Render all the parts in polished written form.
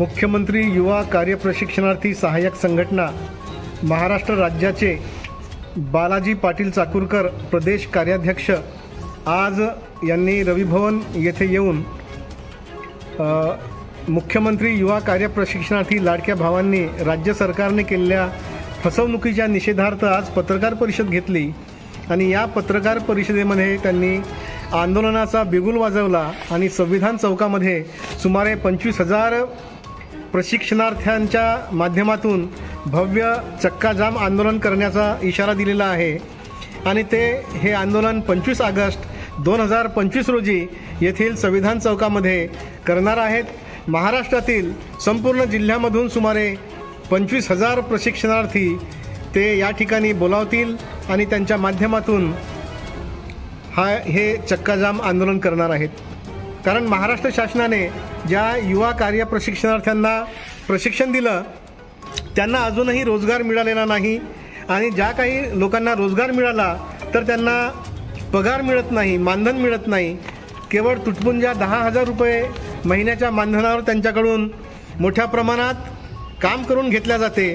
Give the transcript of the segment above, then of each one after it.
मुख्यमंत्री युवा कार्य प्रशिक्षणार्थी सहाय्यक संघटना महाराष्ट्र राज्याचे बालाजी पाटील चाकूरकर प्रदेश कार्याध्यक्ष आज यांनी रविभवन येथे येऊन मुख्यमंत्री युवा कार्य प्रशिक्षणार्थी लाडक्या भावांनी राज्य सरकारने केलेल्या फसवणुकीच्या निषेधार्थ आज पत्रकार परिषद घेतली आणि या पत्रकार परिषदेमध्ये त्यांनी आंदोलनाचा बिगुल वाजवला आणि संविधान चौकामध्ये सुमारे 25,000 प्रशिक्षणार्थ्यांच्या माध्यमातून भव्य चक्काजाम आंदोलन करण्याचा इशारा दिलेला आहे आणि हे आंदोलन 25 ऑगस्ट 2025 रोजी येथील संविधान चौकामध्ये करणार आहेत। महाराष्ट्रातील संपूर्ण जिल्ह्यामधून सुमारे 25,000 प्रशिक्षणार्थी ते या ठिकाणी बोलावतील आणि त्यांच्या माध्यमातून हे चक्काजाम आंदोलन करणार आहेत। कारण महाराष्ट्र शासनाने ज्या युवा कार्य प्रशिक्षणार्थ्यांना प्रशिक्षण दिलं त्यांना अजूनही रोजगार मिळालेला नाही आणि ज्या काही लोकांना रोजगार मिळाला तर त्यांना पगार मिळत नाही, मानधन मिळत नाही। केवळ तुटपुंजा 10,000 रुपये महिन्याच्या मानधनावर त्यांच्याकडून मोठ्या प्रमाणात काम करून घेतल्या जाते।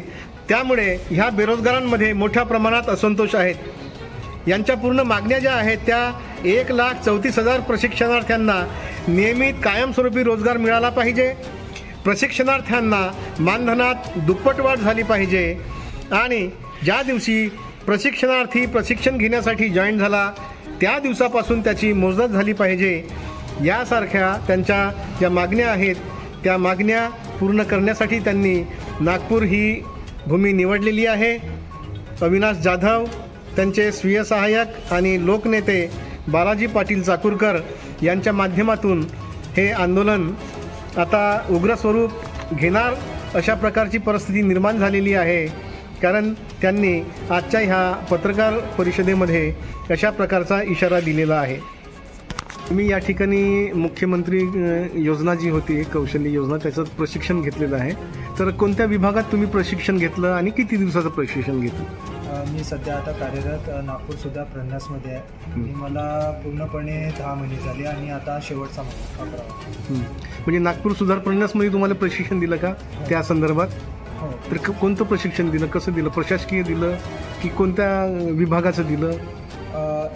त्यामुळे ह्या बेरोजगारांमध्ये मोठ्या प्रमाणात असंतोष आहेत। यांच्या पूर्ण मागण्या ज्या आहेत त्या 1,34,000 प्रशिक्षणार्थ्यांना नियमित कायमस्वरूपी रोजगार मिळाला पाहिजे, प्रशिक्षणार्थ्यांना मानधनात दुप्पट वाढ झाली पाहिजे आणि ज्या दिवशी प्रशिक्षणार्थी प्रशिक्षण घेण्यासाठी जॉईन झाला त्या दिवसापासून त्याची मोजदाद झाली पाहिजे। यासारख्या त्यांच्या ज्या मागण्या आहेत त्या मागण्या पूर्ण करण्यासाठी त्यांनी नागपूर ही भूमी निवडलेली आहे। अविनाश जाधव, त्यांचे स्वीय सहाय्यक आणि लोकनेते बालाजी पाटील चाकूरकर यांच्या माध्यमातून हे आंदोलन आता उग्र स्वरूप घेणार अशा प्रकारची परिस्थिती निर्माण झालेली आहे। कारण त्यांनी आजच्या ह्या पत्रकार परिषदेमध्ये अशा प्रकारचा इशारा दिलेला आहे। मी या ठिकाणी मुख्यमंत्री योजना जी होती कौशल्य योजना त्याचं प्रशिक्षण घेतलेलं आहे, तर कोणत्या विभागात तुम्ही प्रशिक्षण घेतलं आणि किती दिवसाचं प्रशिक्षण घेतलं? मी सध्या आता कार्यरत नागपूर सुधार प्रन्यासमध्ये आहे आणि मला पूर्णपणे 10 महिने झाले आणि आता शेवटचा महिना 11. म्हणजे नागपूर सुधार प्रन्यासमध्ये तुम्हाला प्रशिक्षण दिलं का त्या संदर्भात? हो. तर कोणतं प्रशिक्षण दिलं, कसं दिलं, प्रशासकीय दिलं की कोणत्या विभागाचं दिलं?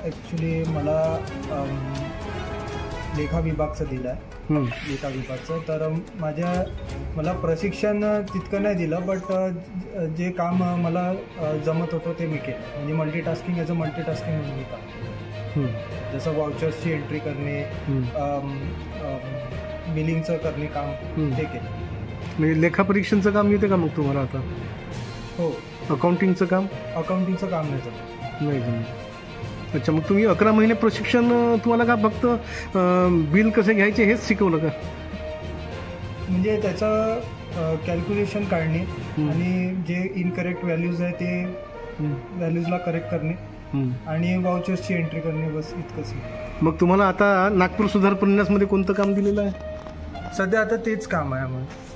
ॲक्च्युली मला लेखा विभागचं दिलं आहे, लेखा विभागचं। तर मला प्रशिक्षण तितकं नाही दिलं, बट जे काम मला जमत होतं ते मी केलं। म्हणजे मल्टीटास्किंग ॲज अ मल्टीटास्किंग म्हणून मी काम, जसं वाउचर्सची एंट्री करणे, बिलिंगचं करणे काम ते केलं। म्हणजे लेखापरीक्षणचं काम येते का मग तुम्हाला आता? हो. अकाउंटिंगचं काम? अकाउंटिंगचं काम नाही जमत. नाही जमत। अच्छा, मग तुम्ही 11 महिने प्रशिक्षण तुम्हाला का फक्त बिल कसे घ्यायचे हेच शिकवलं का? म्हणजे त्याचं कॅल्क्युलेशन काढणे आणि जे इनकरेक्ट व्हॅल्यूज आहे ते व्हॅल्यूजला करेक्ट करणे आणि वाउचर्सची एंट्री करणे, बस इतकंच। मग तुम्हाला आता नागपूर सुधार प्रन्यासमध्ये कोणतं काम दिलेलं आहे? सध्या आता तेच काम आहे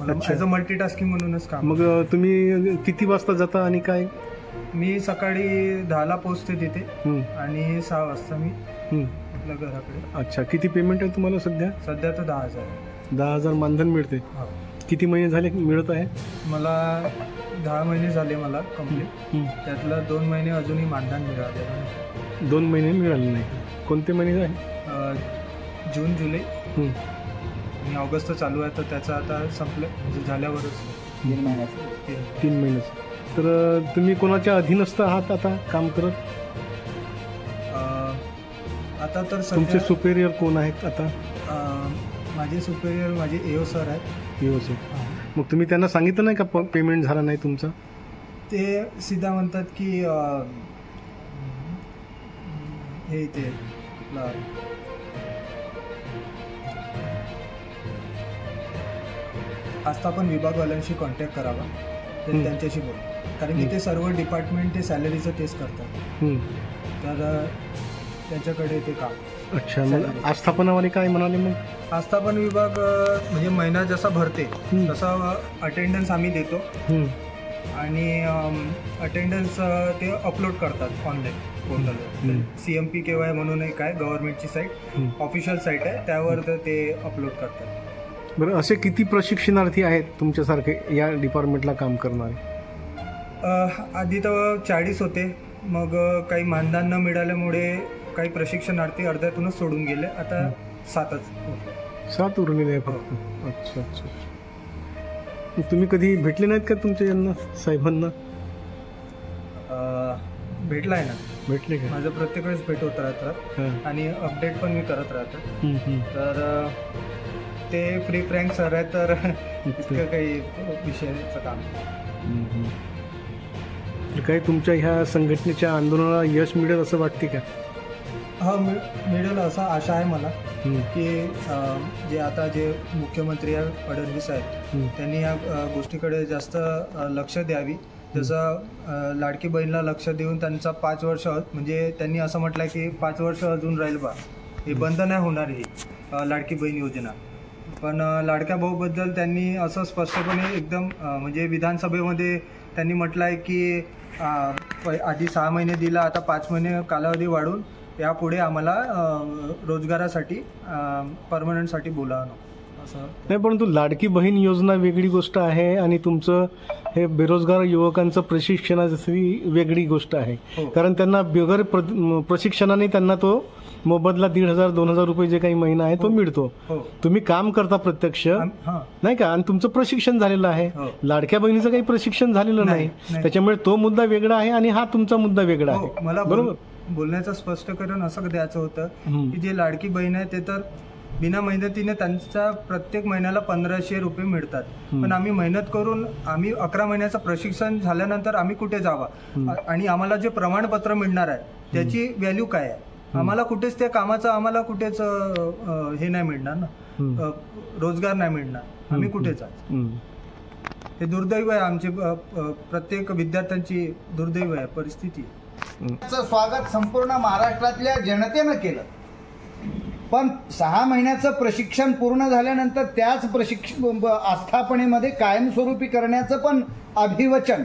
मला ॲज अ मल्टीटास्किंग म्हणूनच काम। मग तुम्ही किती वाजता जाता आणि काय? मी सकाळी 10ला पोहोचते तिथे आणि 6 वाजता मी आपल्या घराकडे। अच्छा, किती पेमेंट आहे तुम्हाला सध्या? सध्या तर 10,000. 10,000 मानधन मिळते? हो. किती महिने झाले मिळत आहे? मला 10 महिने झाले मला कंप्लीट, त्यातलं 2 महिने अजूनही मानधन मिळालेलं नाही। 2 महिने मिळाले नाही? कोणते महिने आहे? जून, जुलै आणि ऑगस्ट चालू आहे, तर त्याचं आता संपलं म्हणजे झाल्यावरच 3 महिन्याचं 3 महिन्याचं। तर तुम्ही कोणाच्या अधीनस्थ आहात आता काम करत? आता तर तुमचे सुपेरियर कोण आहेत आता? माझे सुपेरियर माझे एओ सर आहेत। AO sir. मग तुम्ही त्यांना सांगितलं नाही का पेमेंट झाला नाही तुमचा? ते सीधा म्हणतात की हे ते आस्थापन विभागवाल्यांशी कॉन्टॅक्ट करावा, तर त्यांच्याशी बोल, कारण की ते सर्व डिपार्टमेंट ते सॅलरीचं टेस्ट करतात, तर त्यांच्याकडे ते काम। अच्छा, मग आस्थापनावाले काय म्हणाले? मग आस्थापन विभाग म्हणजे महिना जसा भरते तसा अटेंडन्स आम्ही देतो आणि अटेंडन्स ते अपलोड करतात ऑनलाईन पोर्टलवर। CMPKY म्हणून एक आहे गव्हर्नमेंटची साईट, ऑफिशियल साईट आहे, त्यावर ते अपलोड करतात। बरं, असे किती प्रशिक्षणार्थी आहेत तुमच्यासारखे या डिपार्टमेंटला काम करणारे? आधी तर 40 होते, मग काही मानधन न मिळाल्यामुळे काही प्रशिक्षणार्थी अर्ध्यातूनच सोडून गेले. आता 7च. 7 उरलेले आहे फक्त. अच्छा अच्छा. तुम्ही कधी भेटले नाहीत का तुमच्या यांना, साहेबांना? भेटला आहे ना, भेटले का? माझं प्रत्येक वेळेस भेट होत राहतात आणि अपडेट पण मी करत राहतो. तर ते फ्री फ्रँक सर आहे, तर इतकं काही विषयाचं काम. काही तुमच्या ह्या संघटनेच्या आंदोलनाला यश मिळेल असं वाटते का? हा, मिळेल असं आशा आहे मला, की जे आता जे मुख्यमंत्री आहे फडणवीस आहेत, त्यांनी या गोष्टीकडे जास्त लक्ष द्यावी. जसं लाडकी बहीणला लक्ष देऊन त्यांचा 5 वर्ष, म्हणजे त्यांनी असं म्हटलं की 5 वर्ष अजून राहील बा, हे बंद नाही होणार ही लाडकी बहीण योजना. पण लाडक्या भाऊबद्दल त्यांनी असं स्पष्टपणे एकदम म्हणजे विधानसभेमध्ये त्यांनी म्हटलं आहे की आधी 6 महिने दिला, आता 5 महिने कालावधी वाढून यापुढे आम्हाला रोजगारासाठी परमनंटसाठी बोलावं असं. नाही, परंतु लाडकी बहीण योजना वेगळी गोष्ट आहे आणि तुमचं हे बेरोजगार युवकांचं प्रशिक्षणाची वेगळी गोष्ट आहे. कारण त्यांना बिगर प्रशिक्षणाने त्यांना तो मोबदला 1,500-2,000 रुपये जे काही महिना आहे तो मिळतो. तुम्ही काम करता प्रत्यक्ष, नाही का, आणि तुमचं प्रशिक्षण झालेलं आहे. लाडक्या बहिणीचं काही प्रशिक्षण झालेलं नाही, त्याच्यामुळे तो मुद्दा वेगळा आहे आणि हा तुमचा मुद्दा वेगळा आहे. मला बरोबर बोलण्याचं स्पष्टीकरण असं द्यायचं होतं की जे लाडकी बहीण आहे ते तर बिना मेहनतीने त्यांच्या प्रत्येक महिन्याला 1,500 रुपये मिळतात. पण आम्ही मेहनत करून आम्ही 11 महिन्याचं प्रशिक्षण झाल्यानंतर आम्ही कुठे जावा आणि आम्हाला जे प्रमाणपत्र मिळणार आहे त्याची व्हॅल्यू काय आहे? आम्हाला कुठेच त्या कामाचं आम्हाला कुठेच हे नाही मिळणार ना, रोजगार नाही मिळणार. आम्ही कुठे जायचं? हे दुर्दैव आहे, आमचे प्रत्येक विद्यार्थ्यांची दुर्दैव आहे परिस्थिती. स्वागत संपूर्ण महाराष्ट्रातल्या जनतेनं केलं, पण 6 महिन्याचं प्रशिक्षण पूर्ण झाल्यानंतर त्याच आस्थापनेमध्ये कायमस्वरूपी करण्याचं पण अभिवचन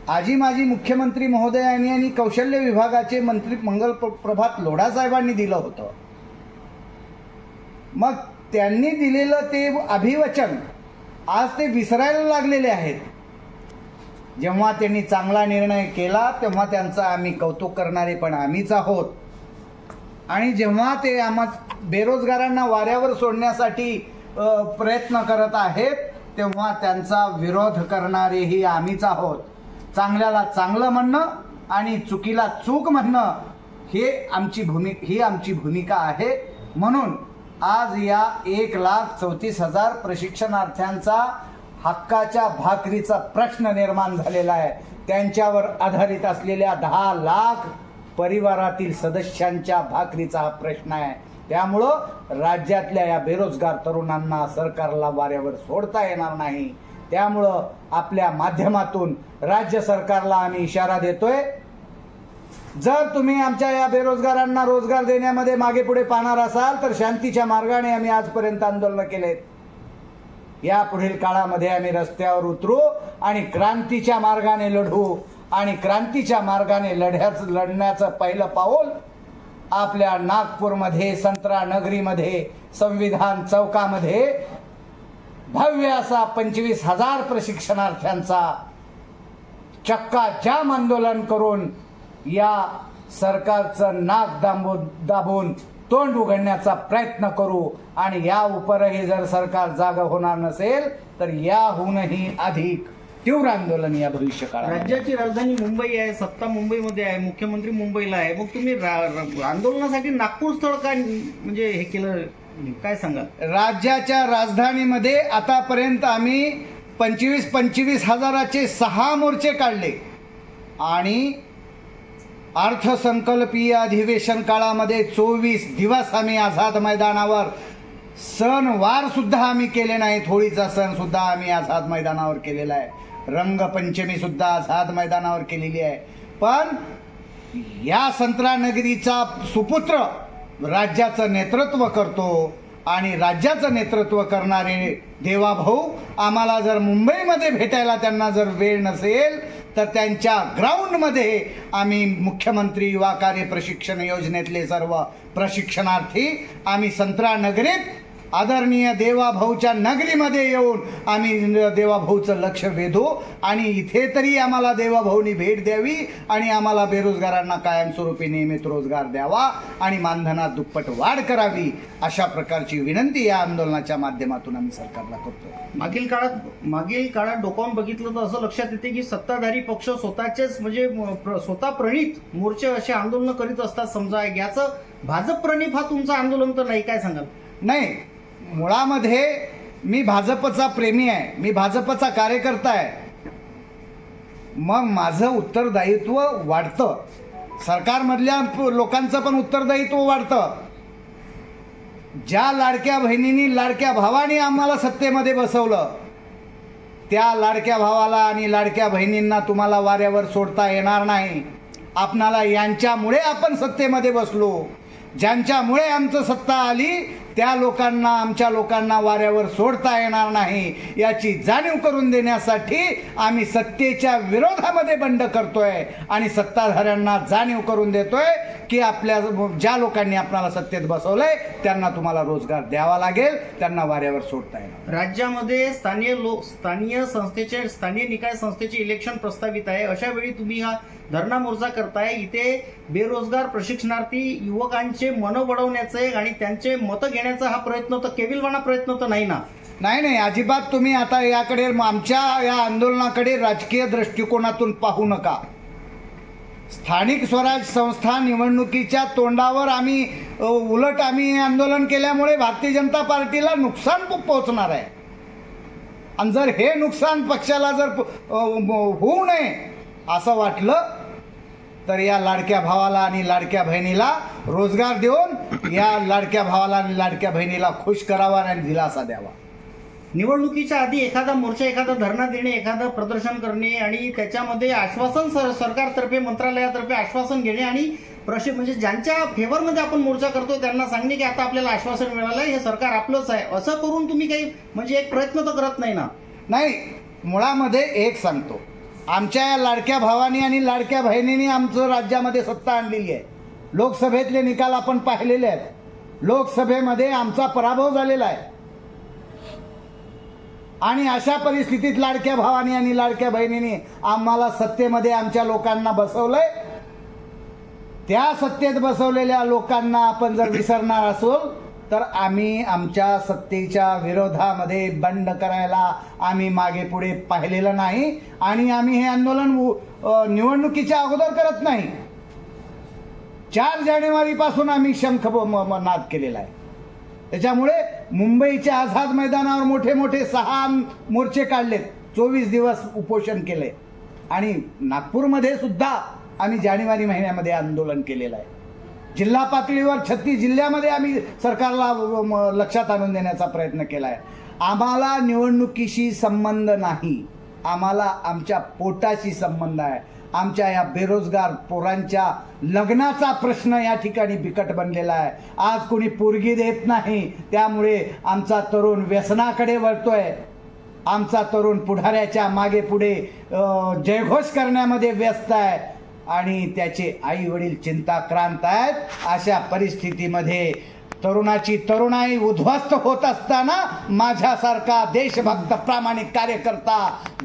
आजी माजी मुख्यमंत्री महोदयांनी आणि कौशल्य विभागाचे मंत्री मंगल प्रभात लोढा साहेबांनी दिलं होतं. मग त्यांनी दिलेलं ते अभिवचन आज ते विसरायला लागलेले आहेत. जेव्हा त्यांनी चांगला निर्णय केला तेव्हा त्यांचं आम्ही कौतुक करणारे पण आम्हीच आहोत, आणि जेव्हा ते आम्हा बेरोजगारांना वाऱ्यावर सोडण्यासाठी प्रयत्न करत आहेत तेव्हा त्यांचा विरोध करणारेही आम्हीच आहोत. चांगल्याला चांगलं म्हणणं आणि चुकीला चूक म्हणणं ही आमची भूमिका आहे. म्हणून आज या 1,34,000 प्रशिक्षणार्थ्यांचा हक्काच्या भाकरीचा प्रश्न निर्माण झालेला आहे. त्यांच्यावर आधारित असलेल्या 10 लाख परिवारातील सदस्यांच्या भाकरीचा हा प्रश्न आहे. त्यामुळं राज्यातल्या या बेरोजगार तरुणांना सरकारला वाऱ्यावर सोडता येणार नाही. त्यामुळं आपल्या माध्यमातून राज्य सरकारला आम्ही इशारा देतोय, जर तुम्ही आमच्या या बेरोजगारांना रोजगार देण्यामध्ये मागे पुढे पाहणार असाल तर शांतीच्या मार्गाने आम्ही आजपर्यंत आंदोलन केलेत. या पुढील काळामध्ये आम्ही रस्त्यावर उतरू आणि क्रांतीच्या मार्गाने लढू, आणि क्रांतीच्या मार्गाने लढण्याचं पहिलं पाऊल आपल्या नागपूरमध्ये संत्रा नगरीमध्ये संविधान चौकामध्ये भव्य असा 25,000 प्रशिक्षणार्थ्यांचा चक्काजाम आंदोलन करून या सरकारचं नाक दाबून तोंड उघडण्याचा प्रयत्न करू. आणि या उपरही जर सरकार जागा होणार नसेल तर याहूनही अधिक तीव्र आंदोलन या भविष्य काळात. राज्याची राजधानी मुंबई आहे, सत्ता मुंबईमध्ये आहे, मुख्यमंत्री मुंबईला आहे, मग तुम्ही आंदोलनासाठी नागपूर स्थळ काय म्हणजे हे केलं, काय सांगाल? राज्याच्या राजधानीमध्ये आतापर्यंत आम्ही 25,000 हजाराचे 6 मोर्चे काढले आणि अर्थसंकल्पीय अधिवेशन काळामध्ये 24 दिवस आम्ही आझाद मैदानावर, सणवार सुद्धा आम्ही केले नाहीत. होळीचा सण सुद्धा आम्ही आझाद मैदानावर केलेला आहे, रंगपंचमी सुद्धा आझाद मैदानावर केलेली आहे. पण या संत्रा नगरीचा सुपुत्र राज्याचं नेतृत्व करतो आणि राज्याचं नेतृत्व करणारे देवाभाऊ आम्हाला जर मुंबईमध्ये भेटायला त्यांना जर वेळ नसेल तर त्यांच्या ग्राउंडमध्ये आम्ही मुख्यमंत्री युवा कार्य प्रशिक्षण योजनेतले सर्व प्रशिक्षणार्थी आम्ही संत्रा नगरीत आदरणीय देवाभाऊच्या नगरीमध्ये येऊन आम्ही देवाभाऊचं लक्ष वेधू आणि इथे तरी आम्हाला देवाभाऊनी भेट द्यावी आणि आम्हाला बेरोजगारांना कायमस्वरूपी नियमित रोजगार द्यावा आणि मानधनात दुप्पट वाढ करावी, अशा प्रकारची विनंती या आंदोलनाच्या माध्यमातून आम्ही सरकारला करतो. मागील काळात डोकावून बघितलं तर असं लक्षात येते की सत्ताधारी पक्ष स्वतःचेच म्हणजे स्वतः प्रणित मोर्चे असे आंदोलन करीत असतात. समजा याचं भाजप प्रणित हा तुमचं आंदोलन तर नाही, काय सांगाल? नाही, मुळामध्ये मी भाजपचा प्रेमी आहे, मी भाजपचा कार्यकर्ता आहे. मग माझं उत्तरदायित्व वाढतं, सरकारमधल्या लोकांचं पण उत्तरदायित्व वाढतं. ज्या लाडक्या बहिणींनी लाडक्या भावाने आम्हाला सत्तेमध्ये बसवलं, त्या लाडक्या भावाला आणि लाडक्या बहिणींना तुम्हाला वाऱ्यावर सोडता येणार नाही. आपणाला यांच्यामुळे आपण सत्तेमध्ये बसलो, ज्यांच्यामुळे आमचं सत्ता आली त्या लोकांना, आमच्या लोकांना वाऱ्यावर सोडता येणार नाही याची जाणीव करून देण्यासाठी आम्ही सत्तेच्या विरोधामध्ये बंड करतोय आणि सत्ताधाऱ्यांना जाणीव करून देतोय की आपल्या ज्या लोकांनी आपल्याला सत्तेत बसवलंय त्यांना तुम्हाला रोजगार द्यावा लागेल, त्यांना वाऱ्यावर सोडता येणार. राज्यामध्ये स्थानीय निकाय संस्थेचे इलेक्शन प्रस्तावित आहे. अशा वेळी तुम्ही हा धरणा मोर्चा करताय. इथे बेरोजगार प्रशिक्षणार्थी युवकांचे मन वळवण्याचे आणि त्यांचे मतं घेण्याचा हा प्रयत्न तर केविलवाणा प्रयत्न तर नाही ना? नाही, अजिबात तुम्ही आता याकडे, आमच्या या आंदोलनाकडे राजकीय दृष्टिकोनातून पाहू नका. स्थानिक स्वराज संस्था निवडणुकीच्या तोंडावर आम्ही उलट आम्ही आंदोलन केल्यामुळे भारतीय जनता पार्टीला नुकसान पोहोचणार आहे. आणि जर हे नुकसान पक्षाला जर होऊ नये असं वाटलं तर या लाडक्या भावाला आणि लाडक्या बहिणीला रोजगार देऊन या लाडक्या भावाला आणि लाडक्या बहिणीला खुश करावा आणि दिलासा द्यावा. निवडणुकीच्या आधी एखादा मोर्चा, एखादा धरणा देणे, एखादं प्रदर्शन करणे आणि त्याच्यामध्ये आश्वासन सरकारतर्फे, मंत्रालयातर्फे आश्वासन घेणे आणि म्हणजे ज्यांच्या फेवरमध्ये आपण मोर्चा करतो त्यांना सांगणे की आता आपल्याला आश्वासन मिळालंय, हे सरकार आपलंच आहे, असं करून तुम्ही काही म्हणजे एक प्रयत्न तर करत नाही ना? नाही, मुळामध्ये एक सांगतो, आमच्या या लाडक्या भावानी आणि लाडक्या बहिणींनी आमचं राज्यामध्ये सत्ता आणलेली आहे. लोकसभेतले निकाल आपण पाहिलेले आहेत. लोकसभेमध्ये आमचा पराभव झालेला आहे आणि अशा परिस्थितीत लाडक्या भावानी आणि लाडक्या बहिणींनी आम्हाला सत्तेमध्ये आमच्या लोकांना बसवलंय. त्या सत्तेत बसवलेल्या लोकांना आपण जर विसरणार असो तर आम्ही आमच्या सत्तेच्या विरोधामध्ये बंड करायला आम्ही मागे पुढे पाहिलेलं नाही आणि आम्ही हे आंदोलन निवडणुकीच्या अगोदर करत नाही. 4 जानेवारीपासून आम्ही शंखनाद केलेला आहे. त्याच्यामुळे मुंबईच्या आझाद मैदानावर मोठे मोठे 6 मोर्चे काढलेत, 24 दिवस उपोषण केले आणि नागपूरमध्ये सुद्धा आम्ही जानेवारी महिन्यामध्ये आंदोलन केलेलं आहे. जिल्हा पातळीवर 36 जिल्ह्यामध्ये आम्ही सरकारला लक्षात आणून देण्याचा प्रयत्न केला आहे. आम्हाला निवडणुकीशी संबंध नाही, आम्हाला आमच्या पोटाशी संबंध आहे. आमच्या या बेरोजगार पोरांच्या लग्नाचा प्रश्न या ठिकाणी बिकट बनलेला आहे. आज कोणी पोरगी देत नाही, त्यामुळे आमचा तरुण व्यसनाकडे वळतोय. आमचा तरुण पुढाऱ्याच्या मागे पुढे जयघोष करण्यामध्ये व्यस्त आहे आणि त्याचे आई वडील चिंताक्रांत आहेत. अशा परिस्थितीमध्ये तरुणाची तरुणाई उद्ध्वस्त होत असताना माझ्यासारखा देशभक्त प्रामाणिक कार्यकर्ता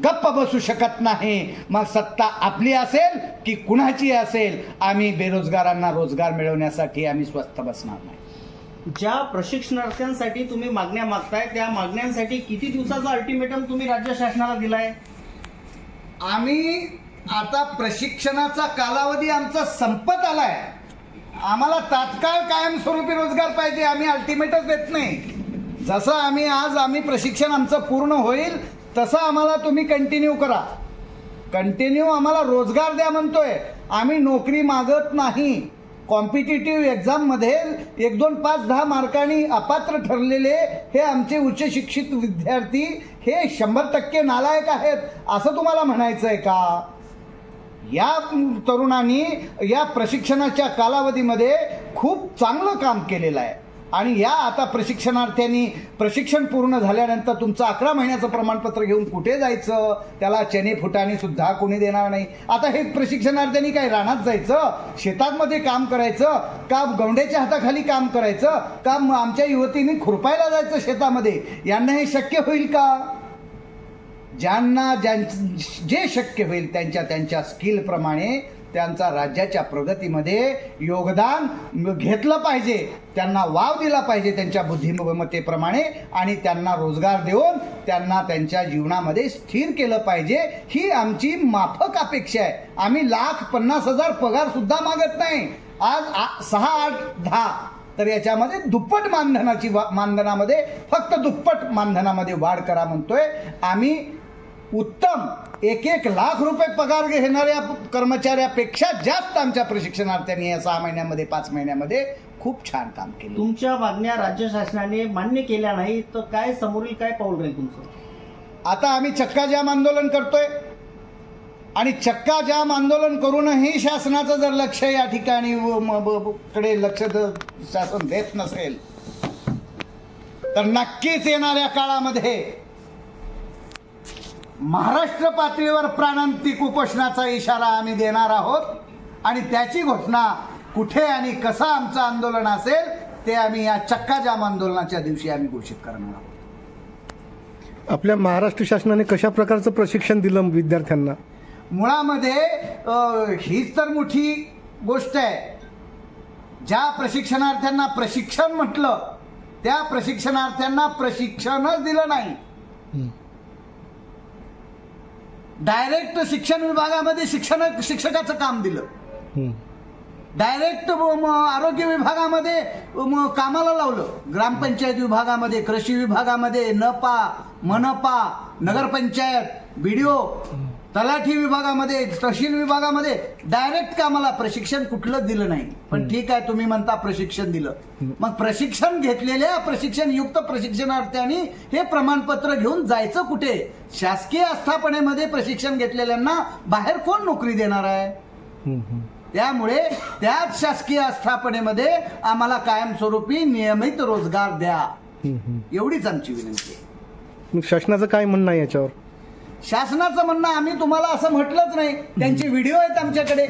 गप्प बसू शकत नाही. मग सत्ता आपली असेल की कुणाची असेल, आम्ही बेरोजगारांना रोजगार मिळवण्यासाठी आम्ही स्वस्थ बसणार नाही. ज्या प्रशिक्षणार्थ्यांसाठी तुम्ही मागण्या मागताय त्या मागण्यांसाठी किती दिवसाचा अल्टिमेटम तुम्ही राज्य शासनाला दिलाय? आम्ही आता प्रशिक्षणाचा कालावधी आमचा संपत आलाय. आम्हाला तात्काळ कायमस्वरूपी रोजगार पाहिजे, आम्ही अल्टिमेटच देत नाही. जसं आम्ही प्रशिक्षण आमचं पूर्ण होईल तसं आम्हाला तुम्ही कंटिन्यू करा. कंटिन्यू आम्हाला रोजगार द्या म्हणतोय. आम्ही नोकरी मागत नाही. कॉम्पिटिटिव्ह एक्झाममध्ये 1, 2, 5, 10 मार्कांनी अपात्र ठरलेले हे आमचे उच्च शिक्षित विद्यार्थी हे 100% नालायक आहेत असं तुम्हाला म्हणायचं आहे का? या तरुणांनी या प्रशिक्षणाच्या कालावधीमध्ये खूप चांगलं काम केलेलं आहे. आणि या आता प्रशिक्षणार्थ्यांनी प्रशिक्षण पूर्ण झाल्यानंतर तुमचं 11 महिन्याचं प्रमाणपत्र घेऊन कुठे जायचं, त्याला चणे फुटाणे सुद्धा कोणी देणार नाही. आता हे प्रशिक्षणार्थ्यांनी काय रानात जायचं, शेतांमध्ये काम करायचं का, गौंड्याच्या हाताखाली काम करायचं का, आमच्या युवतींनी खुरपायला जायचं शेतामध्ये? यांना हे शक्य होईल का? ज्यांना जे शक्य होईल त्यांच्या स्किलप्रमाणे त्यांचा राज्याच्या प्रगतीमध्ये योगदान घेतलं पाहिजे, त्यांना वाव दिला पाहिजे त्यांच्या बुद्धिमत्तेप्रमाणे, आणि त्यांना रोजगार देऊन त्यांना त्यांच्या जीवनामध्ये स्थिर केलं पाहिजे. ही आमची माफक अपेक्षा आहे. आम्ही 1,50,000 पगार सुद्धा मागत नाही. आज 6, 8, 10 तर याच्यामध्ये दुप्पट मानधनामध्ये फक्त दुप्पट मानधनामध्ये वाढ करा म्हणतोय आम्ही. उत्तम 1-1 लाख रुपये पगार घेणाऱ्या कर्मचाऱ्यापेक्षा जास्त आमच्या प्रशिक्षणार्थ्यांनी या 6 महिन्यामध्ये 5 महिन्यामध्ये खूप छान काम केलं. तुमच्या मागण्या राज्य शासनाने मान्य केल्या नाही तर काय समोरील काय पाऊल राहील तुमचं? आता आम्ही चक्का जाम आंदोलन करतोय आणि चक्का जाम आंदोलन करूनही शासनाचं जर लक्ष या ठिकाणी कडे लक्ष शासन देत नसेल तर नक्कीच येणाऱ्या काळामध्ये महाराष्ट्र पातळीवर प्राणांतिक उपोषणाचा इशारा आम्ही देणार आहोत. आणि त्याची घोषणा कुठे आणि कसं आमचं आंदोलन असेल ते आम्ही या चक्का जाम आंदोलनाच्या दिवशी आम्ही घोषित करणार आहोत. आपल्या महाराष्ट्र शासनाने कशा प्रकारचं प्रशिक्षण दिलं विद्यार्थ्यांना? मुळामध्ये हीच तर मोठी गोष्ट आहे. ज्या प्रशिक्षणार्थ्यांना प्रशिक्षण म्हटलं त्या प्रशिक्षणार्थ्यांना प्रशिक्षणच दिलं नाही. डायरेक्ट शिक्षण विभागामध्ये शिक्षकाचं काम दिलं. डायरेक्ट आरोग्य विभागामध्ये कामाला लावलं. ग्रामपंचायत विभागामध्ये, कृषी विभागामध्ये, मनपा, नगरपंचायत, BDO, तलाठी विभागामध्ये, तहसील विभागामध्ये डायरेक्ट कामाला प्रशिक्षण कुठलंच दिलं नाही. पण ठीक आहे, तुम्ही म्हणता प्रशिक्षण दिलं. मग प्रशिक्षण घेतलेल्या प्रशिक्षणयुक्त प्रशिक्षणार्थ्यांनी हे प्रमाणपत्र घेऊन जायचं कुठे? शासकीय आस्थापनेमध्ये प्रशिक्षण घेतलेल्यांना बाहेर कोण नोकरी देणार आहे? त्यामुळे त्याच शासकीय आस्थापनेमध्ये आम्हाला कायमस्वरूपी नियमित रोजगार द्या, एवढीच आमची विनंती आहे. शासनाचं काय म्हणणं आहे याच्यावर? शासनाचं म्हणणं आम्ही तुम्हाला असं म्हटलंच नाही. त्यांचे व्हिडिओ आहेत आमच्याकडे.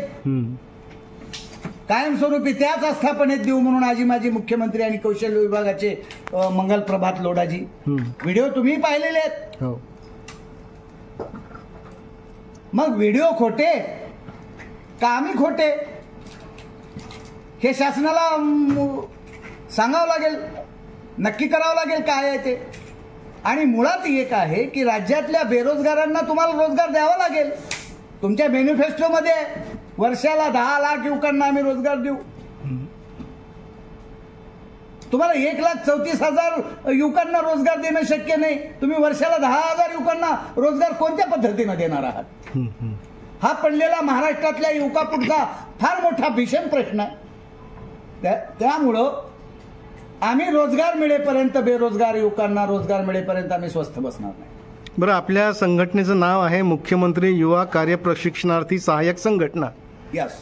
कायमस्वरूपी त्याच आस्थापनेत देऊ म्हणून आजी माजी मुख्यमंत्री आणि कौशल्य विभागाचे मंगल प्रभात लोढाजी व्हिडिओ तुम्ही पाहिलेले आहेत. मग व्हिडिओ खोटे का आम्ही खोटे हे शासनाला सांगावं लागेल, नक्की करावं लागेल काय आहे ते. आणि मुळात एक आहे की राज्यातल्या बेरोजगारांना तुम्हाला रोजगार द्यावा लागेल. तुमच्या मॅनिफेस्टोमध्ये वर्षाला 10 लाख युवकांना आम्ही रोजगार देऊ. तुम्हाला 1,34,000 युवकांना रोजगार देणं शक्य नाही. तुम्ही वर्षाला 10,000 युवकांना रोजगार कोणत्या पद्धतीनं देणार आहात? हा पडलेला महाराष्ट्रातल्या युवकापुढचा फार मोठा भीषण प्रश्न आहे. त्यामुळं आम्ही रोजगार मिळेपर्यंत, बेरोजगार युवकांना रोजगार मिळेपर्यंत आम्ही स्वस्थ बसणार नाही. बरं, आपल्या संघटनेचं नाव आहे मुख्यमंत्री युवा कार्य प्रशिक्षणार्थी सहाय्यक संघटना.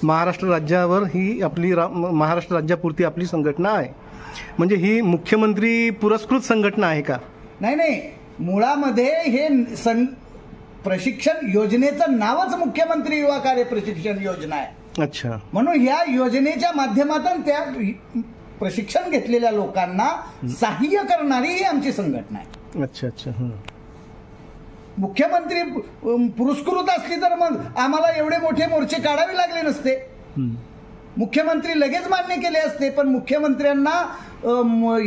महाराष्ट्र राज्यावर ही आपली महाराष्ट्र राज्यापुरती आपली संघटना आहे. म्हणजे ही मुख्यमंत्री पुरस्कृत संघटना आहे का? नाही, मुळामध्ये हे प्रशिक्षण योजनेचं नावच मुख्यमंत्री युवा कार्य प्रशिक्षण योजना आहे. अच्छा. म्हणून या योजनेच्या माध्यमातून त्या प्रशिक्षण घेतलेल्या लोकांना सहाय्य करणारी ही आमची संघटना आहे. अच्छा. मुख्यमंत्री पुरस्कृत असली तर मग आम्हाला एवढे मोठे मोर्चे काढावे लागले नसते. मुख्यमंत्री लगेच मान्य केले असते. पण मुख्यमंत्र्यांना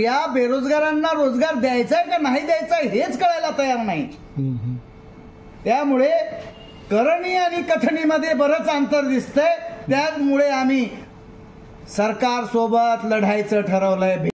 या बेरोजगारांना रोजगार द्यायचा का नाही द्यायचा हेच कळायला तयार नाही. त्यामुळे करणी आणि कथनीमध्ये बरंच अंतर दिसतंय. त्यामुळे आम्ही सरकार सोबत लढायचं ठरवलंय.